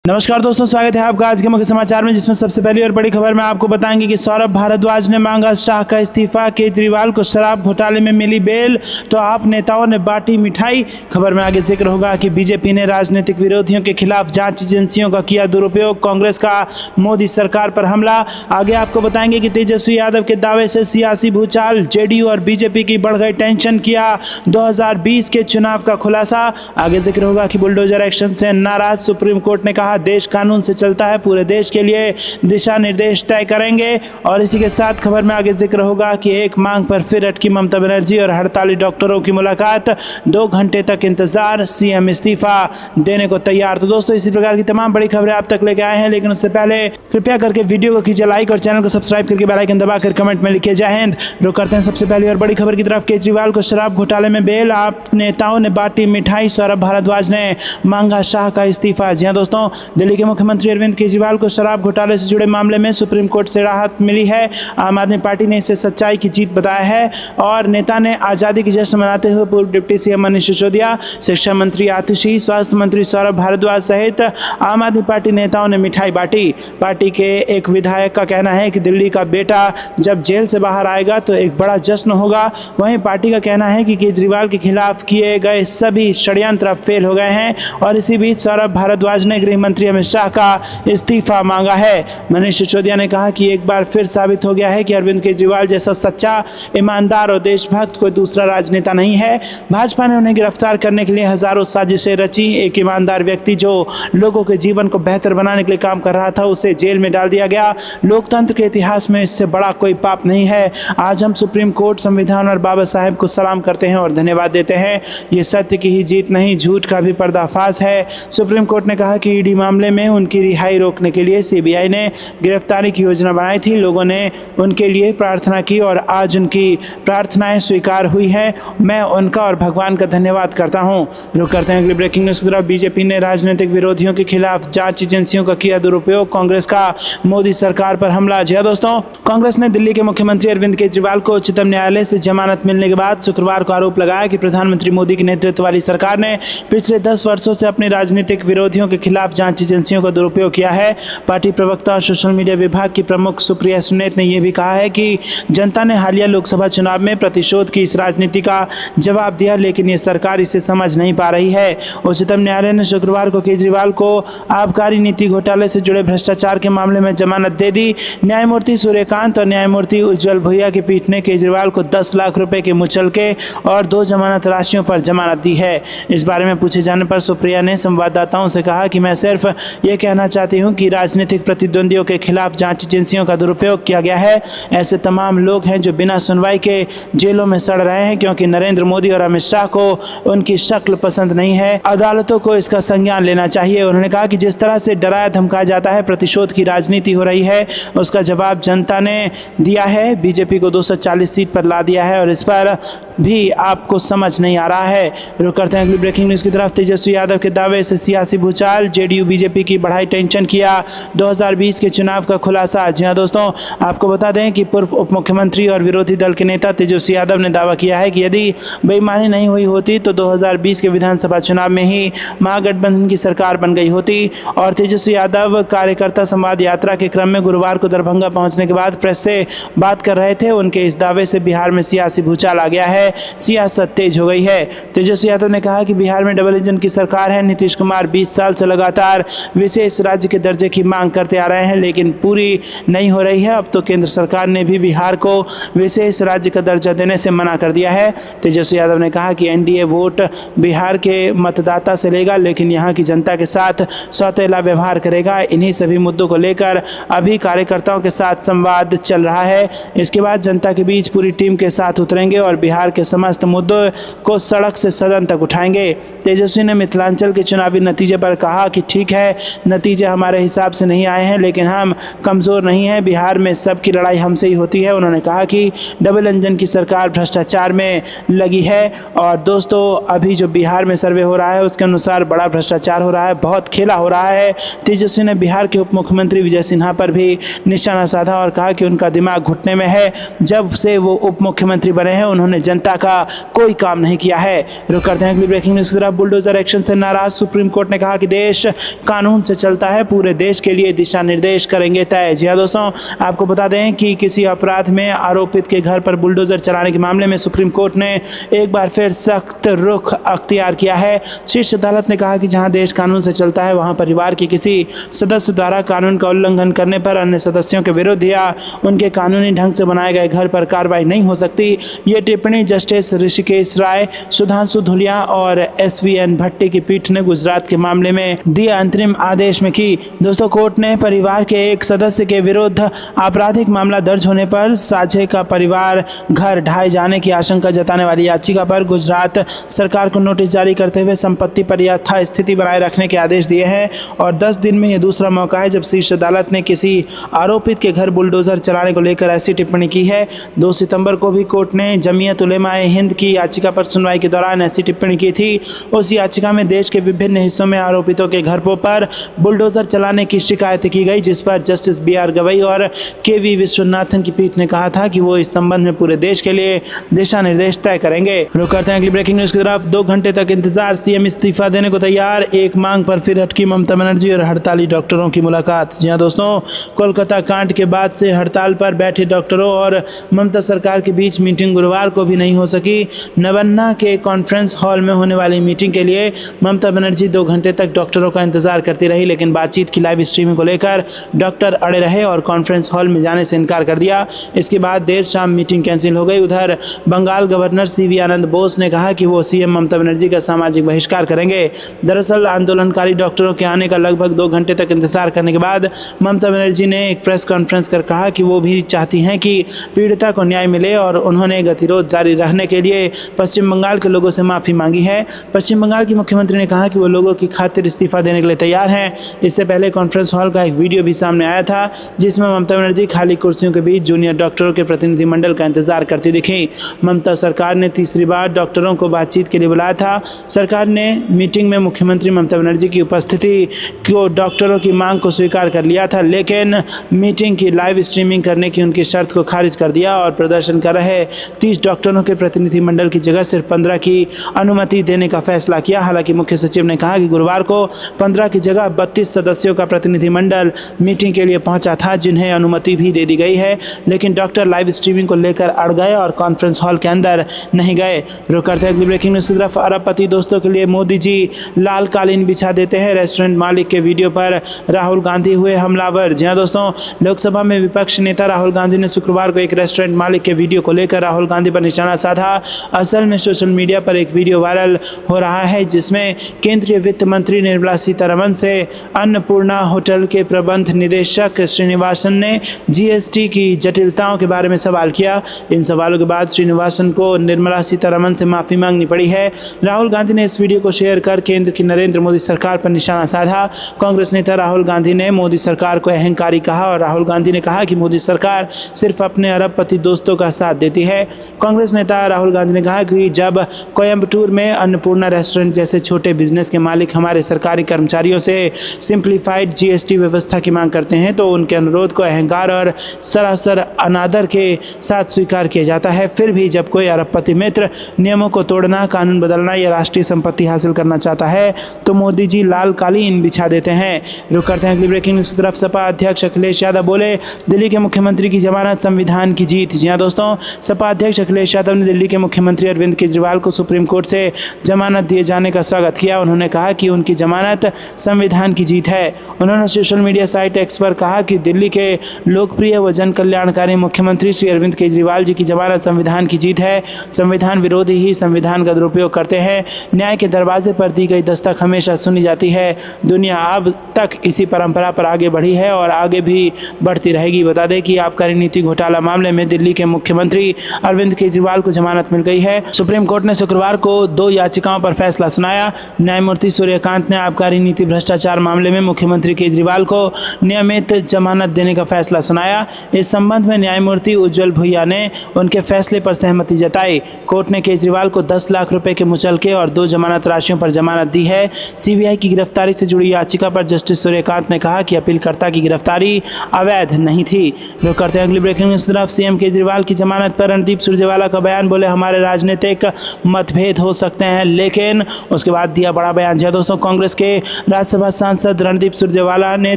नमस्कार दोस्तों, स्वागत है आपका आज के मुख्य समाचार में, जिसमें सबसे पहली और बड़ी खबर में आपको बताएंगे कि सौरभ भारद्वाज ने मांगा शाह का इस्तीफा, केजरीवाल को शराब घोटाले में मिली बेल तो आप नेताओं ने बांटी मिठाई। खबर में आगे जिक्र होगा कि बीजेपी ने राजनीतिक विरोधियों के खिलाफ जांच एजेंसियों का किया दुरुपयोग, कांग्रेस का मोदी सरकार पर हमला। आगे आपको बताएंगे कि तेजस्वी यादव के दावे से सियासी भूचाल, जेडीयू और बीजेपी की बढ़ गई टेंशन, किया 2020 के चुनाव का खुलासा। आगे जिक्र होगा कि बुलडोजर एक्शन से नाराज सुप्रीम कोर्ट ने कहा देश कानून से चलता है, पूरे देश के लिए दिशा निर्देश तय करेंगे। और इसी के साथ खबर में आगे जिक्र होगा कि एक मांग पर फिर अटकी ममता बनर्जी और हड़ताली डॉक्टरों की मुलाकात, 2 घंटे तक इंतजार, सीएम इस्तीफा देने को तैयार। तो दोस्तों, इसी प्रकार की तमाम बड़ी खबरें आप तक लेके आए हैं, लेकिन उससे पहले कृपया करके वीडियो को कीजिए लाइक और चैनल को सब्सक्राइब करके बेल आइकन दबाकर कमेंट में लिखिए जय हिंद। रुक करते हैं सबसे पहली और बड़ी खबर की तरफ। केजरीवाल को शराब घोटाले में बेल, आप नेताओं ने बांटी मिठाई, सौरभ भारद्वाज ने मांगा शाह का इस्तीफा। जी हाँ दोस्तों, दिल्ली के मुख्यमंत्री अरविंद केजरीवाल को शराब घोटाले से जुड़े मामले में सुप्रीम कोर्ट से राहत मिली है। आम आदमी पार्टी ने इसे सच्चाई की जीत बताया है और नेता ने आज़ादी की जश्न मनाते हुए पूर्व डिप्टी सीएम मनीष सिसोदिया, शिक्षा मंत्री आतिशी, स्वास्थ्य मंत्री सौरभ भारद्वाज सहित आम आदमी पार्टी नेताओं ने मिठाई बांटी। पार्टी के एक विधायक का कहना है कि दिल्ली का बेटा जब जेल से बाहर आएगा तो एक बड़ा जश्न होगा। वहीं पार्टी का कहना है कि केजरीवाल के खिलाफ किए गए सभी षड्यंत्र अब फेल हो गए हैं। और इसी बीच सौरभ भारद्वाज ने गृह मंत्री अमित शाह का इस्तीफा मांगा है। मनीष सिसोदिया ने कहा कि एक बार फिर साबित हो गया है कि अरविंद केजरीवाल जैसा सच्चा, ईमानदार और देशभक्त कोई दूसरा राजनेता नहीं है। भाजपा ने उन्हें गिरफ्तार करने के लिए हजारों साजिशें रची। एक ईमानदार व्यक्ति जो लोगों के जीवन को बेहतर बनाने के लिए काम कर रहा था, उसे जेल में डाल दिया गया। लोकतंत्र के इतिहास में इससे बड़ा कोई पाप नहीं है। आज हम सुप्रीम कोर्ट, संविधान और बाबा साहेब को सलाम करते हैं और धन्यवाद देते हैं। ये सत्य की ही जीत नहीं, झूठ का भी पर्दाफाश है। सुप्रीम कोर्ट ने कहा कि ईडी मामले में उनकी रिहाई रोकने के लिए सीबीआई ने गिरफ्तारी की योजना बनाई थी। लोगों ने उनके लिए प्रार्थना की और आज उनकी प्रार्थनाएं स्वीकार हुई है। मैं उनका और भगवान का धन्यवाद करता हूं। रुक करते हैं अगली ब्रेकिंग न्यूज की तरफ। बीजेपी ने राजनीतिक विरोधियों के खिलाफ जांच एजेंसियों का किया दुरुपयोग, कांग्रेस का मोदी सरकार पर हमला। जी दोस्तों, कांग्रेस ने दिल्ली के मुख्यमंत्री अरविंद केजरीवाल को उच्चतम न्यायालय से जमानत मिलने के बाद शुक्रवार को आरोप लगाया कि प्रधानमंत्री मोदी के नेतृत्व वाली सरकार ने पिछले 10 वर्षों से अपने राजनीतिक विरोधियों के खिलाफ जांच एजेंसियों का दुरुपयोग किया है। पार्टी प्रवक्ता और सोशल मीडिया विभाग की प्रमुख सुप्रिया सुनेत ने यह भी कहा है कि जनता ने हालिया लोकसभा चुनाव में प्रतिशोध की इस राजनीति का जवाब दिया, लेकिन ये सरकार इसे समझ नहीं पा रही है। उच्चतम न्यायालय ने शुक्रवार को केजरीवाल को आबकारी नीति घोटाले से जुड़े भ्रष्टाचार के मामले में जमानत दे दी। न्यायमूर्ति सूर्यकांत और न्यायमूर्ति उज्ज्वल भुइया की पीठ ने केजरीवाल को 10 लाख रुपए के मुचलके और 2 जमानत राशियों पर जमानत दी है। इस बारे में पूछे जाने पर सुप्रिया ने संवाददाताओं से कहा कि मैं सिर्फ ये कहना चाहती हूं कि राजनीतिक प्रतिद्वंदियों के खिलाफ जांच एजेंसियों का दुरुपयोग किया गया है। ऐसे तमाम लोग हैं जो बिना सुनवाई के जेलों में सड़ रहे हैं क्योंकि नरेंद्र मोदी और अमित शाह को उनकी शक्ल पसंद नहीं है। अदालतों को इसका संज्ञान लेना चाहिए। उन्होंने कहा कि जिस तरह से डराया धमकाया जाता है, प्रतिशोध की राजनीति हो रही है, उसका जवाब जनता ने दिया है। बीजेपी को 240 सीट पर ला दिया है और इस पर भी आपको समझ नहीं आ रहा है। रुक करते हैं अगली ब्रेकिंग न्यूज की तरफ। तेजस्वी यादव के दावे से सियासी भूचाल, जेडीयू बीजेपी की बढ़ाई टेंशन, किया 2020 के चुनाव का खुलासा। जी हाँ दोस्तों, आपको बता दें कि पूर्व उप मुख्यमंत्री और विरोधी दल के नेता तेजस्वी यादव ने दावा किया है कि यदि बेईमानी नहीं हुई होती तो 2020 के विधानसभा चुनाव में ही महागठबंधन की सरकार बन गई होती। और तेजस्वी यादव कार्यकर्ता संवाद यात्रा के क्रम में गुरुवार को दरभंगा पहुंचने के बाद प्रेस से बात कर रहे थे। उनके इस दावे से बिहार में सियासी भूचाल आ गया है, सियासत तेज हो गई है। तेजस्वी यादव ने कहा कि बिहार में डबल इंजन की सरकार है। नीतीश कुमार 20 साल से लगातार विशेष राज्य के दर्जे की मांग करते आ रहे हैं, लेकिन पूरी नहीं हो रही है। अब तो केंद्र सरकार ने भी बिहार को विशेष राज्य का दर्जा देने से मना कर दिया है। तेजस्वी यादव ने कहा कि एनडीए वोट बिहार के मतदाता से लेगा, लेकिन यहाँ की जनता के साथ सौतेला व्यवहार करेगा। इन्हीं सभी मुद्दों को लेकर अभी कार्यकर्ताओं के साथ संवाद चल रहा है। इसके बाद जनता के बीच पूरी टीम के साथ उतरेंगे और बिहार के समस्त मुद्दों को सड़क से सदन तक उठाएंगे। तेजस्वी ने मिथिलांचल के चुनावी नतीजे पर कहा कि ठीक है, नतीजे हमारे हिसाब से नहीं आए हैं, लेकिन हम कमज़ोर नहीं हैं। बिहार में सबकी लड़ाई हमसे ही होती है। उन्होंने कहा कि डबल इंजन की सरकार भ्रष्टाचार में लगी है। और दोस्तों, अभी जो बिहार में सर्वे हो रहा है उसके अनुसार बड़ा भ्रष्टाचार हो रहा है, बहुत खेला हो रहा है। तेजस्वी ने बिहार के उप मुख्यमंत्री विजय सिन्हा पर भी निशाना साधा और कहा कि उनका दिमाग घुटने में है। जब से वो उप मुख्यमंत्री बने हैं उन्होंने जनता का कोई काम नहीं किया है। रुक करते हैं अगली ब्रेकिंग न्यूज़ की तरफ। खिलाफ बुलडोजर एक्शन से नाराज सुप्रीम कोर्ट ने कहा कि देश कानून से चलता है, पूरे देश के लिए दिशा निर्देश करेंगे तय। जी हाँ दोस्तों, आपको बता दें कि किसी अपराध में आरोपित के घर पर बुलडोजर चलाने के मामले में सुप्रीम कोर्ट ने एक बार फिर सख्त रुख अख्तियार किया है। शीर्ष अदालत ने कहा कि जहां देश कानून से चलता है वहां परिवार के किसी सदस्य द्वारा कानून का उल्लंघन करने पर अन्य सदस्यों के विरुद्ध या उनके कानूनी ढंग से बनाए गए घर पर कार्रवाई नहीं हो सकती। ये टिप्पणी जस्टिस ऋषिकेश राय, सुधांशु धुलिया और SVN भट्टी की पीठ ने गुजरात के मामले में दिए अंतरिम आदेश में की। दोस्तों, कोर्ट ने परिवार के एक सदस्य के विरुद्ध आपराधिक मामला दर्ज होने पर साझे का परिवार घर ढाए जाने की आशंका जताने वाली याचिका पर गुजरात सरकार को नोटिस जारी करते हुए संपत्ति पर यथास्थिति बनाए रखने के आदेश दिए हैं और 10 दिन में यह दूसरा मौका है जब शीर्ष अदालत ने किसी आरोपित के घर बुलडोजर चलाने को लेकर ऐसी टिप्पणी की है। 2 सितंबर को भी कोर्ट ने जमीयत उलेमा ए हिंद की याचिका पर सुनवाई के दौरान ऐसी टिप्पणी की थी। उस याचिका में देश के विभिन्न हिस्सों में आरोपितों के घरों पर बुलडोजर चलाने की शिकायत की गई, जिस पर जस्टिस BR गवई और KV विश्वनाथन की पीठ ने कहा था कि वो इस संबंध में पूरे देश के लिए दिशा निर्देश तय करेंगे। रुक करते हैं अगली ब्रेकिंग न्यूज की तरफ। 2 घंटे तक इंतजार, CM इस्तीफा देने को तैयार। एक मांग पर फिर हटकी ममता बनर्जी और हड़ताली डॉक्टरों की मुलाकात। जी हाँ दोस्तों, कोलकाता कांड के बाद से हड़ताल पर बैठे डॉक्टरों और ममता सरकार के बीच मीटिंग गुरुवार को भी नहीं हो सकी। नवन्ना के कॉन्फ्रेंस हॉल में होने वाली मीटिंग के लिए ममता बनर्जी 2 घंटे तक डॉक्टरों का इंतजार करती रही, लेकिन बातचीत की लाइव स्ट्रीमिंग को लेकर डॉक्टर अड़े रहे और कॉन्फ्रेंस हॉल में जाने से इनकार कर दिया। इसके बाद देर शाम मीटिंग कैंसिल हो गई। उधर बंगाल गवर्नर CV आनंद बोस ने कहा कि वो CM ममता बनर्जी का सामाजिक बहिष्कार करेंगे। दरअसल आंदोलनकारी डॉक्टरों के आने का लगभग 2 घंटे तक इंतजार करने के बाद ममता बनर्जी ने एक प्रेस कॉन्फ्रेंस कर कहा कि वो भी चाहती हैं कि पीड़िता को न्याय मिले और उन्होंने गतिरोध जारी रहने के लिए पश्चिम बंगाल के लोगों से माफ़ी मांगी है। पश्चिम बंगाल की मुख्यमंत्री ने कहा कि वो लोगों की खातिर इस्तीफा देने के लिए तैयार हैं। इससे पहले कॉन्फ्रेंस हॉल का एक वीडियो भी सामने आया था जिसमें ममता बनर्जी खाली कुर्सियों के बीच जूनियर डॉक्टरों के प्रतिनिधिमंडल का इंतजार करती दिखी। ममता सरकार ने तीसरी बार डॉक्टरों को बातचीत के लिए बुलाया था। सरकार ने मीटिंग में मुख्यमंत्री ममता बनर्जी की उपस्थिति को डॉक्टरों की मांग को स्वीकार कर लिया था, लेकिन मीटिंग की लाइव स्ट्रीमिंग करने की उनकी शर्त को खारिज कर दिया और प्रदर्शन कर रहे 30 डॉक्टरों के प्रतिनिधिमंडल की जगह सिर्फ 15 की अनुमति देने का फैसला किया। हालांकि मुख्य सचिव ने कहा कि गुरुवार को 15 की जगह 32 सदस्यों का प्रतिनिधिमंडल मीटिंग के लिए पहुंचा था, जिन्हें अनुमति भी दे दी गई है, लेकिन डॉक्टर लाइव स्ट्रीमिंग को लेकर अड़ गए और कॉन्फ्रेंस हॉल के अंदर नहीं गए। रुक करते हैं अगली ब्रेकिंग न्यूज़ की तरफ। अरबपति दोस्तों के लिए मोदी जी लाल कालीन बिछा देते हैं। रेस्टोरेंट मालिक के वीडियो पर राहुल गांधी हुए हमलावर। जी हाँ दोस्तों, लोकसभा में विपक्ष नेता राहुल गांधी ने शुक्रवार को एक रेस्टोरेंट मालिक के वीडियो को लेकर राहुल गांधी पर निशाना साधा। असल में सोशल मीडिया पर एक वीडियो वायरल हो रहा है जिसमें केंद्रीय वित्त मंत्री निर्मला सीतारमण से अन्नपूर्णा होटल के प्रबंध निदेशक श्रीनिवासन ने GST की जटिलताओं के बारे में सवाल किया। इन सवालों के बाद श्रीनिवासन को निर्मला सीतारमण से माफ़ी मांगनी पड़ी है। राहुल गांधी ने इस वीडियो को शेयर कर केंद्र की नरेंद्र मोदी सरकार पर निशाना साधा। कांग्रेस नेता राहुल गांधी ने मोदी सरकार को अहंकारी कहा और राहुल गांधी ने कहा कि मोदी सरकार सिर्फ अपने अरबपति दोस्तों का साथ देती है। कांग्रेस नेता राहुल गांधी ने कहा कि जब कोयम्बटूर में अन्नपूर्णा रेस्टोरेंट जैसे छोटे बिजनेस के मालिक हमारे सरकारी कर्मचारियों से सिंप्लीफाइड GST व्यवस्था की मांग करते हैं तो उनके अनुरोध को अहंकार और सरासर अनादर के साथ स्वीकार किया जाता है। फिर भी जब कोई अरबपति मित्र नियमों को तोड़ना, कानून बदलना या राष्ट्रीय संपत्ति हासिल करना चाहता है तो मोदी जी लाल कालीन बिछा देते हैं। रुक करते हैं अगली ब्रेकिंग न्यूज़ की तरफ। सपा अध्यक्ष अखिलेश यादव बोले, दिल्ली के मुख्यमंत्री की जमानत संविधान की जीत। जी हाँ दोस्तों, सपा अध्यक्ष अखिलेश यादव ने दिल्ली के मुख्यमंत्री अरविंद केजरीवाल को सुप्रीम कोर्ट से जमानत दिए जाने का स्वागत किया। उन्होंने कहा कि उनकी जमानत संविधान की जीत है। उन्होंने सोशल मीडिया साइट X पर कहा कि दिल्ली के लोकप्रिय व जन कल्याणकारी मुख्यमंत्री श्री अरविंद केजरीवाल जी की जमानत संविधान की जीत है। संविधान विरोधी ही संविधान का दुरुपयोग करते हैं। न्याय के दरवाजे पर दी गई दस्तक हमेशा सुनी जाती है। दुनिया अब तक इसी परंपरा पर आगे बढ़ी है और आगे भी बढ़ती रहेगी। बता दें कि आबकारी नीति घोटाला मामले में दिल्ली के मुख्यमंत्री अरविंद केजरीवाल को जमानत मिल गई है। सुप्रीम कोर्ट ने शुक्रवार को 2 याचिकाओं पर फैसला सुनाया। न्यायमूर्ति सूर्यकांत ने आबकारी नीति भ्रष्टाचार मामले में मुख्यमंत्री केजरीवाल को नियमित जमानत देने का फैसला सुनाया। इस संबंध में न्यायमूर्ति उज्जवल भुइया ने उनके फैसले पर सहमति जताई। कोर्ट ने केजरीवाल को 10 लाख रुपए के मुचलके और 2 जमानत राशियों पर जमानत दी है। CBI की गिरफ्तारी से जुड़ी याचिका पर जस्टिस सूर्यकांत ने कहा कि अपीलकर्ता की गिरफ्तारी अवैध नहीं थी। रुक करते हैं अगली ब्रेकिंग न्यूज़ की तरफ। CM केजरीवाल की जमानत पर रणदीप सुरजेवाला का बयान। बोले, हमारे राजनीतिक मतभेद हो सकते हैं लेकिन लेकिन उसके बाद दिया बड़ा बयान। जी दोस्तों, कांग्रेस के राज्यसभा सांसद रणदीप सुरजेवाला ने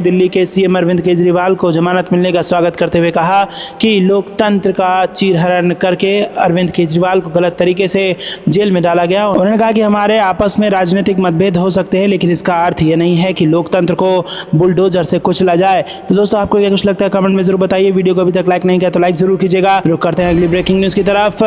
दिल्ली के सीएम अरविंद केजरीवाल को जमानत मिलने का स्वागत करते हुए कहा कि लोकतंत्र का चीरहरण करके अरविंद केजरीवाल को गलत तरीके से जेल में डाला गया। उन्होंने कहा कि हमारे आपस में राजनीतिक मतभेद हो सकते हैं, लेकिन इसका अर्थ ये नहीं है कि लोकतंत्र को बुलडोजर से कुचला जाए। तो दोस्तों, आपको क्या कुछ लगता है कमेंट में जरूर बताइए। वीडियो को अभी तक लाइक नहीं किया तो लाइक जरूर कीजिएगा। रुक करते हैं अगली ब्रेकिंग न्यूज की तरफ।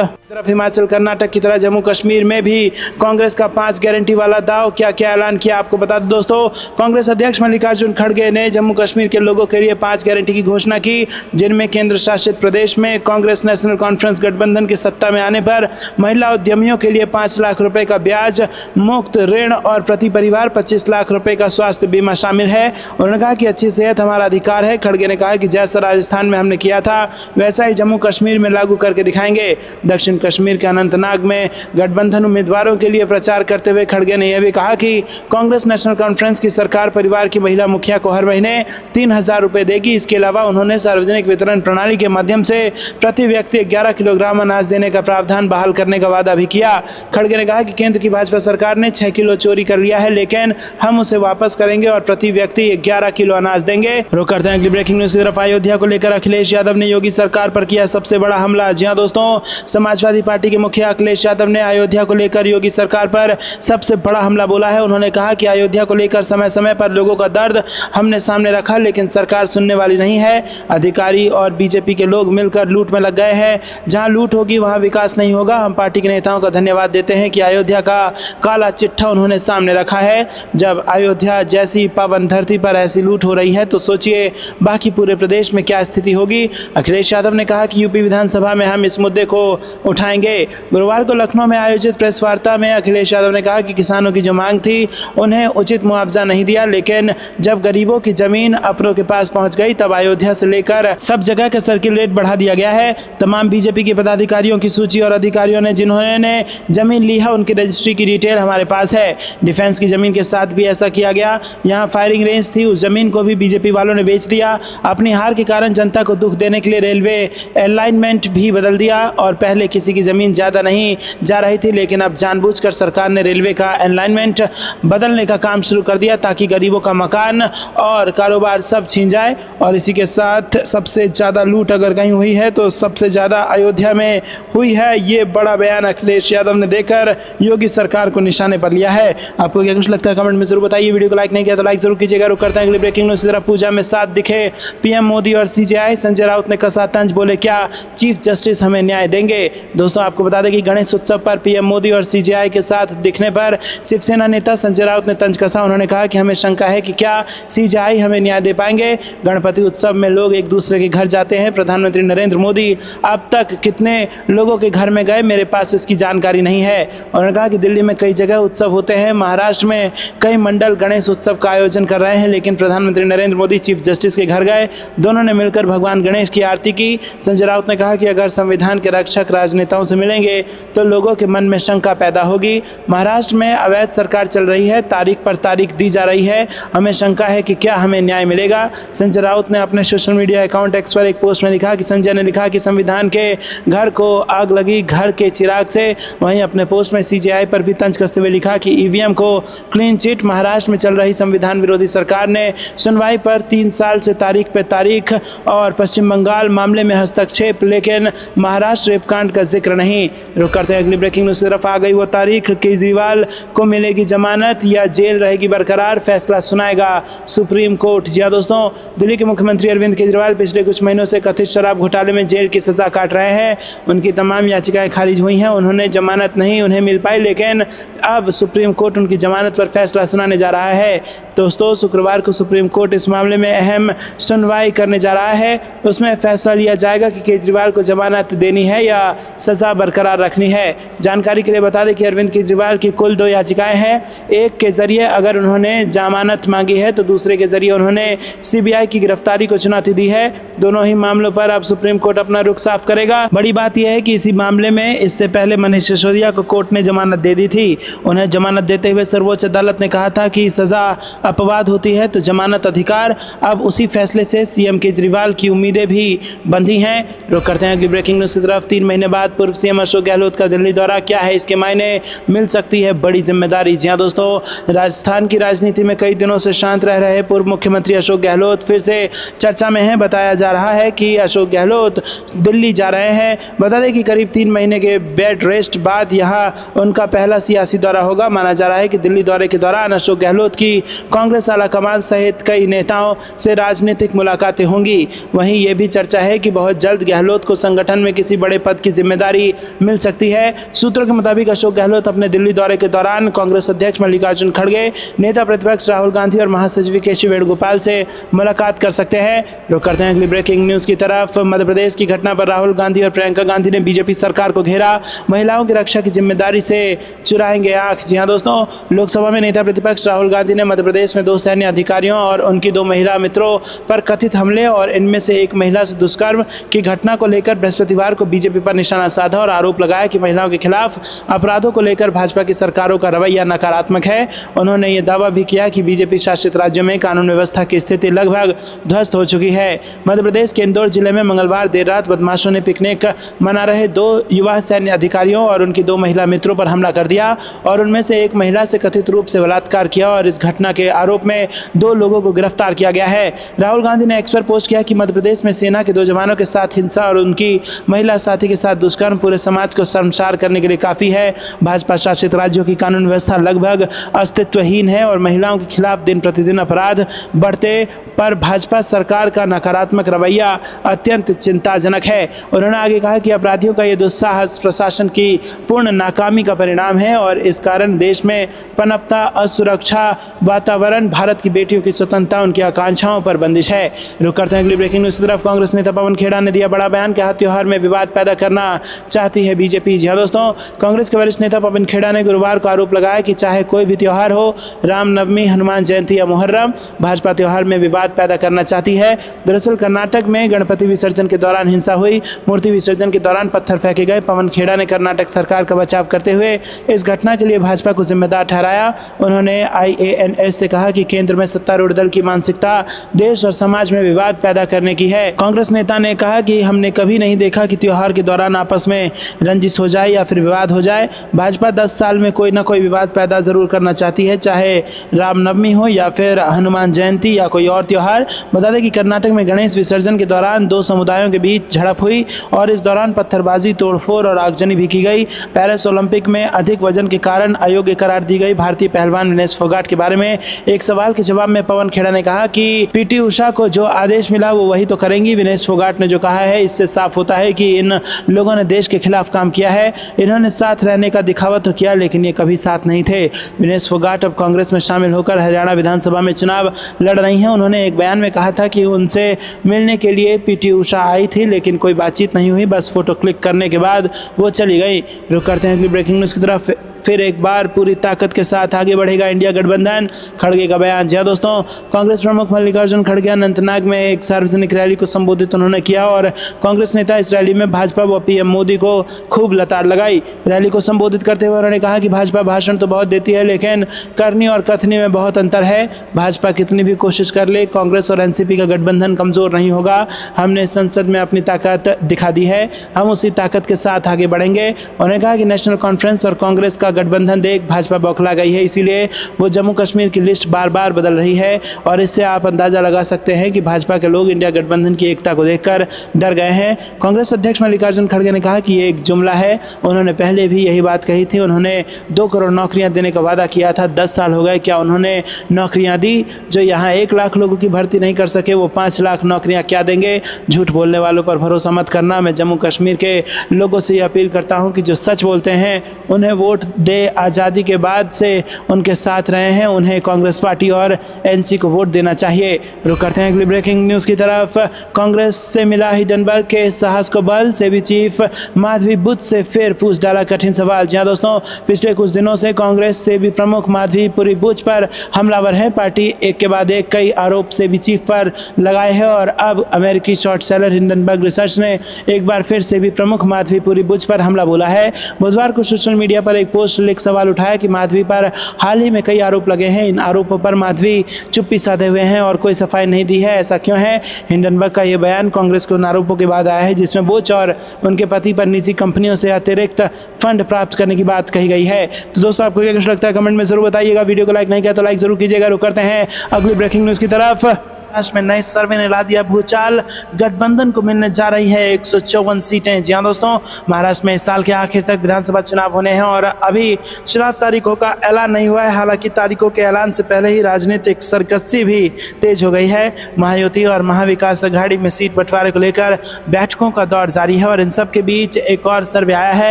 हिमाचल कर्नाटक की तरह जम्मू कश्मीर में भी कांग्रेस का 5 गारंटी वाला दाव, क्या क्या ऐलान किया आपको बता दें। दोस्तों, कांग्रेस अध्यक्ष मल्लिकार्जुन खड़गे ने जम्मू कश्मीर के लोगों के लिए 5 गारंटी की घोषणा की, जिनमें केंद्र शासित प्रदेश में कांग्रेस नेशनल कॉन्फ्रेंस गठबंधन की सत्ता में आने पर महिला उद्यमियों के लिए 5 लाख रुपए का ब्याज मुक्त ऋण और प्रति परिवार 25 लाख रुपए का स्वास्थ्य बीमा शामिल है। उन्होंने कहा कि अच्छी सेहत हमारा अधिकार है। खड़गे ने कहा कि जैसा राजस्थान में हमने किया था वैसा ही जम्मू कश्मीर में लागू करके दिखाएंगे। दक्षिण कश्मीर के अनंतनाग में गठबंधन उम्मीदवारों के लिए प्रचार करते हुए खड़गे ने यह भी कहा कि कांग्रेस नेशनल कॉन्फ्रेंस की सरकार परिवार की महिला मुखिया को हर महीने 3,000 रुपए देगी। इसके अलावा उन्होंने सार्वजनिक वितरण प्रणाली के माध्यम से प्रति व्यक्ति 11 किलोग्राम अनाज देने का प्रावधान बहाल करने का वादा भी किया। खड़गे ने कहा कि केंद्र की भाजपा सरकार ने 6 किलो चोरी कर लिया है, लेकिन हम उसे वापस करेंगे और प्रति व्यक्ति 11 किलो अनाज देंगे। रुक करते हैं अगली ब्रेकिंग न्यूज की तरफ। अयोध्या को लेकर अखिलेश यादव ने योगी सरकार पर किया सबसे बड़ा हमला। जी हां दोस्तों, समाजवादी पार्टी के मुखिया अखिलेश यादव ने अयोध्या को लेकर योगी सरकार पर सबसे बड़ा हमला बोला है। उन्होंने कहा कि अयोध्या को लेकर समय समय पर लोगों का दर्द हमने सामने रखा, लेकिन सरकार सुनने वाली नहीं है। अधिकारी और बीजेपी के लोग मिलकर लूट में लग गए हैं। जहां लूट होगी वहां विकास नहीं होगा। हम पार्टी के नेताओं का धन्यवाद देते हैं कि अयोध्या का काला चिट्ठा उन्होंने सामने रखा है। जब अयोध्या जैसी पावन धरती पर ऐसी लूट हो रही है तो सोचिए बाकी पूरे प्रदेश में क्या स्थिति होगी। अखिलेश यादव ने कहा कि यूपी विधानसभा में हम इस मुद्दे को उठाएंगे। गुरुवार को लखनऊ में आयोजित प्रेस वार्ता में अखिलेश यादव ने कहा कि किसानों की जो मांग थी उन्हें उचित मुआवजा नहीं दिया, लेकिन जब गरीबों की जमीन अपनों के पास पहुंच गई तब अयोध्या से लेकर सब जगह का सर्किल रेट बढ़ा दिया गया है। तमाम बीजेपी के पदाधिकारियों की सूची और अधिकारियों ने जिन्होंने जमीन ली है उनकी रजिस्ट्री की डिटेल हमारे पास है। डिफेंस की जमीन के साथ भी ऐसा किया गया। यहाँ फायरिंग रेंज थी, उस जमीन को भी बीजेपी वालों ने बेच दिया। अपनी हार के कारण जनता को दुख देने के लिए रेलवे अलाइनमेंट भी बदल दिया और पहले किसी की जमीन ज़्यादा नहीं जा रही थी, लेकिन अब जानबूझकर सरकार ने रेलवे का अलाइनमेंट बदलने का काम शुरू कर दिया ताकि गरीबों का मकान और कारोबार सब छीन जाए। और इसी के साथ सबसे ज़्यादा लूट अगर कहीं हुई है तो सबसे ज़्यादा अयोध्या में हुई है। ये बड़ा बयान अखिलेश यादव ने देकर योगी सरकार को निशाने पर लिया है। आपको क्या कुछ लगता है कमेंट में जरूर बताइए। वीडियो को लाइक नहीं किया तो लाइक जरूर कीजिएगा। रुक करते हैं अगली ब्रेकिंग न्यूज़ की तरफ। पूजा में साथ दिखे पीएम मोदी और सीजेआई, संजय राउत ने कसा तंज, बोले क्या चीफ जस्टिस हमें न्याय देंगे। दोस्तों, आपको बता दें कि गणेश उत्सव पर पीएम मोदी और सीजेआई के साथ दिखने पर शिवसेना नेता संजय राउत ने तंज कसा। उन्होंने कहा कि हमें शंका है कि क्या सीजेआई हमें न्याय दे पाएंगे। गणपति उत्सव में लोग एक दूसरे के घर जाते हैं। प्रधानमंत्री नरेंद्र मोदी अब तक कितने लोगों के घर में गए, मेरे पास इसकी जानकारी नहीं है। उन्होंने कहा कि दिल्ली में कई जगह उत्सव होते हैं, महाराष्ट्र में कई मंडल गणेश उत्सव का आयोजन कर रहे हैं, लेकिन प्रधानमंत्री नरेंद्र मोदी चीफ जस्टिस के घर गए, दोनों ने मिलकर भगवान गणेश की आरती की। संजय राउत ने कहा कि अगर संविधान के रक्षक राजनेताओं से मिलेंगे तो लोगों के मन में शंका पैदा होगी। महाराष्ट्र में अवैध सरकार चल रही है, तारीख पर तारीख दी जा रही है, हमें शंका है कि क्या हमें न्याय मिलेगा। संजय राउत ने अपने सोशल मीडिया अकाउंट एक्स पर एक पोस्ट में लिखा कि संजय ने लिखा कि संविधान के घर को आग लगी घर के चिराग से। वहीं अपने पोस्ट में सीजेआई पर भी तंज कसते हुए लिखा कि ईवीएम को क्लीन चिट। महाराष्ट्र में चल रही संविधान विरोधी सरकार ने सुनवाई पर 3 साल से तारीख पे तारीख और पश्चिम बंगाल मामले में हस्तक्षेप, लेकिन महाराष्ट्र रेपकांड का जिक्र नहीं। रुक करते हैं अगली ब्रेकिंग न्यूज़ की तरफ। आ गई वो तारीख, केजरीवाल को मिलेगी जमानत या जेल रहेगी बरकरार, फैसला सुनाएगा सुप्रीम कोर्ट। जी हाँ दोस्तों, दिल्ली के मुख्यमंत्री अरविंद केजरीवाल पिछले कुछ महीनों से कथित शराब घोटाले में जेल की सजा काट रहे हैं। उनकी तमाम याचिकाएं खारिज हुई हैं, उन्होंने जमानत नहीं उन्हें मिल पाई, लेकिन अब सुप्रीम कोर्ट उनकी जमानत पर फैसला सुनाने जा रहा है। दोस्तों, शुक्रवार को सुप्रीम कोर्ट इस मामले में अहम सुनवाई करने जा रहा है। उसमें फैसला लिया जाएगा कि केजरीवाल को जमानत देनी है या सजा बरकरार रखनी है। जानकारी के लिए बता दें कि अरविंद केजरीवाल की कुल 2 याचिकाएं हैं। एक के जरिए अगर उन्होंने जमानत मांगी है तो दूसरे के जरिए उन्होंने सीबीआई की गिरफ्तारी को चुनौती दी है। दोनों ही मामलों पर अब सुप्रीम कोर्ट अपना रुख साफ करेगा। बड़ी बात यह है कि इसी मामले में इससे पहले मनीष सिसोदिया को कोर्ट ने जमानत दे दी थी। उन्हें जमानत देते हुए सर्वोच्च अदालत ने कहा था कि सजा अपवाद होती है तो जमानत अधिकार। अब उसी फैसले से सीएम केजरीवाल की उम्मीदें भी बंधी हैं। रुक करते हैं अगली ब्रेकिंग न्यूज़ की तरफ। 3 महीने बाद बाद पूर्व सीएम अशोक गहलोत का दिल्ली दौरा, क्या है इसके मायने, मिल सकती है बड़ी जिम्मेदारी। जी हाँ दोस्तों, राजस्थान की राजनीति में कई दिनों से शांत रह रहे पूर्व मुख्यमंत्री अशोक गहलोत फिर से चर्चा में हैं। बताया जा रहा है कि अशोक गहलोत दिल्ली जा रहे हैं। बता दें कि करीब 3 महीने के बेड रेस्ट बाद यहां उनका पहला सियासी दौरा होगा। माना जा रहा है कि दिल्ली दौरे के दौरान अशोक गहलोत की कांग्रेस आलाकमान सहित कई नेताओं से राजनीतिक मुलाकातें होंगी। वहीं ये भी चर्चा है कि बहुत जल्द गहलोत को संगठन में किसी बड़े पद की जिम्मेदारी मिल सकती है। सूत्रों के मुताबिक अशोक गहलोत अपने दिल्ली दौरे के दौरान कांग्रेस अध्यक्ष मल्लिकार्जुन खड़गे, नेता प्रतिपक्ष राहुल गांधी और महासचिव केशव वेणुगोपाल से मुलाकात कर सकते हैं। रुक करते हैं अगली ब्रेकिंग न्यूज की तरफ। मध्य प्रदेश की घटना पर राहुल गांधी और प्रियंका गांधी ने बीजेपी सरकार को घेरा, महिलाओं की रक्षा की जिम्मेदारी से चुराएंगे आंख। जी हां दोस्तों, लोकसभा में नेता प्रतिपक्ष राहुल गांधी ने मध्य प्रदेश में 2 सैन्य अधिकारियों और उनकी 2 महिला मित्रों पर कथित हमले और इनमें से एक महिला से दुष्कर्म की घटना को लेकर बृहस्पतिवार को बीजेपी पर निशाना साधा और आरोप लगाया कि महिलाओं के खिलाफ अपराधों को लेकर भाजपा की सरकारों का रवैया नकारात्मक है। उन्होंने ये दावा भी किया कि बीजेपी शासित राज्यों में कानून व्यवस्था की स्थिति लगभग ध्वस्त हो चुकी है। मध्य प्रदेश के इंदौर जिले में मंगलवार देर रात बदमाशों ने पिकनिक मना रहे 2 युवा सैन्य अधिकारियों और उनकी 2 महिला मित्रों पर हमला कर दिया और उनमें से एक महिला से कथित रूप से बलात्कार किया और इस घटना के आरोप में 2 लोगों को गिरफ्तार किया गया है। राहुल गांधी ने एक्स पर पोस्ट किया कि मध्य प्रदेश में सेना के 2 जवानों के साथ हिंसा और उनकी महिला साथी के साथ दुष्कर्म पूरे समाज को शर्मसार करने के लिए काफी है। भाजपा शासित राज्यों की कानून व्यवस्था लगभग अस्तित्वहीन है और महिलाओं के खिलाफ दिन प्रतिदिन अपराध बढ़ते पर भाजपा सरकार का नकारात्मक रवैया अत्यंत चिंताजनक है। उन्होंने आगे कहा कि अपराधियों का ये दुस्साहस प्रशासन की पूर्ण नाकामी का परिणाम है और इस कारण देश में पनपता असुरक्षा वातावरण भारत की बेटियों की स्वतंत्रता उनकी आकांक्षाओं पर बंदिश है। रुक करते हैं अगली ब्रेकिंग न्यूज की तरफ। कांग्रेस नेता पवन खेड़ा ने दिया बड़ा बयान, कहा त्योहार में विवाद पैदा करना चाहती है बीजेपी। जी हाँ दोस्तों, कांग्रेस के वरिष्ठ नेता पवन खेड़ा ने गुरुवार को आरोप लगाया कि चाहे कोई भी त्योहार हो, रामनवमी, हनुमान जयंती या मुहर्रम, भाजपा त्योहार में विवाद पैदा करना चाहती है। दरअसल कर्नाटक में गणपति विसर्जन के दौरान हिंसा हुई, मूर्ति विसर्जन के दौरान पत्थर फेंके गए। पवन खेड़ा ने कर्नाटक सरकार का बचाव करते हुए इस घटना के लिए भाजपा को जिम्मेदार ठहराया। उन्होंने IANS से कहा कि केंद्र में सत्तारूढ़ दल की मानसिकता देश और समाज में विवाद पैदा करने की है। कांग्रेस नेता ने कहा कि हमने कभी नहीं देखा कि त्योहार के दौरान आपस में रंजिश हो जाए या फिर विवाद हो जाए। भाजपा 10 साल में कोई ना कोई विवाद पैदा जरूर करना चाहती है, चाहे रामनवमी हो या फिर हनुमान जयंती या कोई और त्योहार। बता दें कि कर्नाटक में गणेश विसर्जन के दौरान 2 समुदायों के बीच झड़प हुई और इस दौरान पत्थरबाजी, तोड़फोड़ और आगजनी भी की गई। पेरिस ओलंपिक में अधिक वजन के कारण अयोग्य करार दी गई भारतीय पहलवान विनेश फोगाट के बारे में एक सवाल के जवाब में पवन खेड़ा ने कहा कि PT उषा को जो आदेश मिला वो वही तो करेंगी। विनेश फोगाट ने जो कहा है इससे साफ होता है कि इन लोगों ने देश के खिलाफ काम किया है। इन्होंने साथ रहने का दिखावा तो किया लेकिन ये कभी साथ नहीं थे। विनेश फोगाट अब कांग्रेस में शामिल होकर हरियाणा विधानसभा में चुनाव लड़ रही हैं। उन्होंने एक बयान में कहा था कि उनसे मिलने के लिए PT उषा आई थी लेकिन कोई बातचीत नहीं हुई, बस फोटो क्लिक करने के बाद वो चली गई। रुक करते हैं अगली ब्रेकिंग न्यूज़ की तरफ। फिर एक बार पूरी ताकत के साथ आगे बढ़ेगा इंडिया गठबंधन, खड़गे का बयान। जी हाँ दोस्तों, कांग्रेस प्रमुख मल्लिकार्जुन खड़गे अनंतनाग में एक सार्वजनिक रैली को संबोधित उन्होंने किया और कांग्रेस नेता इस रैली में भाजपा व PM मोदी को खूब लताड़ लगाई। रैली को संबोधित करते हुए उन्होंने कहा कि भाजपा भाषण तो बहुत देती है लेकिन करनी और कथनी में बहुत अंतर है। भाजपा कितनी भी कोशिश कर ले, कांग्रेस और NCP का गठबंधन कमजोर नहीं होगा। हमने संसद में अपनी ताकत दिखा दी है, हम उसी ताकत के साथ आगे बढ़ेंगे। उन्होंने कहा कि नेशनल कॉन्फ्रेंस और कांग्रेस का गठबंधन देख भाजपा बौखला गई है, इसीलिए वो जम्मू कश्मीर की लिस्ट बार बार बदल रही है और इससे आप अंदाजा लगा सकते हैं कि भाजपा के लोग इंडिया गठबंधन की एकता को देखकर डर गए हैं। कांग्रेस अध्यक्ष मल्लिकार्जुन खड़गे ने कहा कि ये एक जुमला है। उन्होंने पहले भी यही बात कही थी। उन्होंने 2 करोड़ नौकरियां देने का वादा किया था। 10 साल हो गए, क्या उन्होंने नौकरियां दी? जो यहाँ 1 लाख लोगों की भर्ती नहीं कर सके वो 5 लाख नौकरियां क्या देंगे? झूठ बोलने वालों पर भरोसा मत करना। मैं जम्मू कश्मीर के लोगों से अपील करता हूँ कि जो सच बोलते हैं उन्हें वोट दे। आज़ादी के बाद से उनके साथ रहे हैं, उन्हें कांग्रेस पार्टी और NC को वोट देना चाहिए। रुक करते हैं अगली ब्रेकिंग न्यूज़ की तरफ। कांग्रेस से मिला हिडनबर्ग के साहस को बल, सेबी चीफ माधवी बुच से फिर पूछ डाला कठिन सवाल। जी हाँ दोस्तों, पिछले कुछ दिनों से कांग्रेस सेबी प्रमुख माधवी पुरी बुच पर हमलावर है। पार्टी एक के बाद एक कई आरोप सेबी चीफ पर लगाए हैं और अब अमेरिकी शॉर्ट सेलर हिडनबर्ग रिसर्च ने एक बार फिर सेबी प्रमुख माधवी पुरी बुच पर हमला बोला है। बुधवार को सोशल मीडिया पर एक पोस्ट पोस्ट लिख सवाल उठाया कि माधवी पर हाल ही में कई आरोप लगे हैं। इन आरोपों पर माधवी चुप्पी साधे हुए हैं और कोई सफाई नहीं दी है। ऐसा क्यों है? हिंडनबर्ग का यह बयान कांग्रेस के उन आरोपों के बाद आया है जिसमें बुच और उनके पति पर निजी कंपनियों से अतिरिक्त फंड प्राप्त करने की बात कही गई है। तो दोस्तों, आपको क्या कुछ लगता है कमेंट में जरूर बताइएगा। वीडियो को लाइक नहीं किया तो लाइक जरूर कीजिएगा। रुक करते हैं अगली ब्रेकिंग न्यूज की तरफ। महाराष्ट्र में नए सर्वे ने ला दिया भूचाल, गठबंधन को मिलने जा रही है 154 सीटें। जी हां दोस्तों, महाराष्ट्र में इस साल के आखिर तक विधानसभा चुनाव होने हैं और अभी चुनाव तारीखों का ऐलान नहीं हुआ है। हालांकि तारीखों के ऐलान से पहले ही राजनीतिक सरगर्मी भी तेज हो गई है। महायुति और महाविकास अघाड़ी में सीट बंटवारे को लेकर बैठकों का दौर जारी है और इन सब के बीच एक और सर्वे आया है